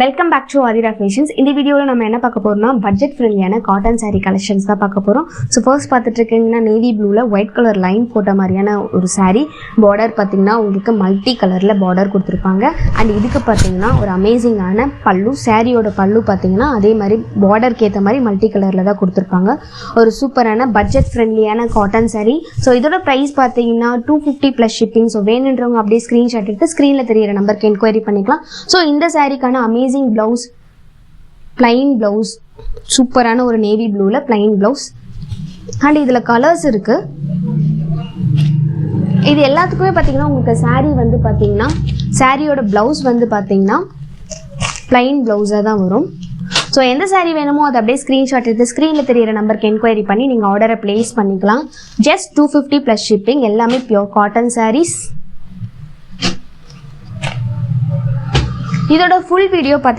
Welcome back to Aadhira fashions. இந்த வீடியோவில் நம்ம என்ன பார்க்க போகிறோம்னா பட்ஜெட் ஃப்ரெண்ட்லியான காட்டன் சாரீ கலெக்ஷன்ஸ் தான் பார்க்க போகிறோம். ஸோ ஃபர்ஸ்ட் பார்த்துட்டு இருக்கீங்கன்னா நேவி ப்ளூவில் ஒயிட் கலர் லைன் போட்ட மாதிரியான ஒரு சாரீ. பார்டர் பார்த்தீங்கன்னா உங்களுக்கு மல்டி கலரில் பார்டர் கொடுத்துருப்பாங்க. அண்ட் இதுக்கு பார்த்தீங்கன்னா ஒரு அமேசிங்கான பல்லு. சாரியோட பல்லு பார்த்தீங்கன்னா அதே மாதிரி பார்டருக்கு ஏற்ற மாதிரி மல்டி கலரில் தான் கொடுத்துருப்பாங்க. ஒரு சூப்பரான பட்ஜெட் ஃப்ரெண்ட்லியான காட்டன் சாரீ. ஸோ இதோட ப்ரைஸ் பார்த்தீங்கன்னா 250 + ஷிப்பிங். ஸோ வேணுன்றவங்க அப்படியே ஸ்க்ரீன்ஷாட் எடுத்து ஸ்க்ரீனில் தெரியிற நம்பருக்கு என்கொயரி பண்ணிக்கலாம். ஸோ இந்த சாரீக்கான அமேசிங் பிளவுஸ், பிளைன் பிளவுஸ், சூப்பரான ஒரு நேவி ப்ளூல பிளைன் பிளவுஸ். அண்ட் இதில் கலர்ஸ் இருக்கு. இது எல்லாத்துக்குமே பார்த்தீங்கன்னா உங்களுக்கு சாரீ வந்து பார்த்தீங்கன்னா சாரியோட பிளவுஸ் வந்து பார்த்தீங்கன்னா பிளைன் பிளவுஸாக தான் வரும். ஸோ எந்த சாரீ வேணுமோ அதை அப்படியே ஸ்க்ரீன்ஷாட் எடுத்து ஸ்க்ரீனில் தெரியிற நம்பருக்கு என்கொயரி பண்ணி நீங்கள் ஆர்டரை ப்ளேஸ் பண்ணிக்கலாம். Just 250 + shipping. எல்லாமே பியோர் காட்டன் சாரீஸ். இதோட ஃபுல் வீடியோ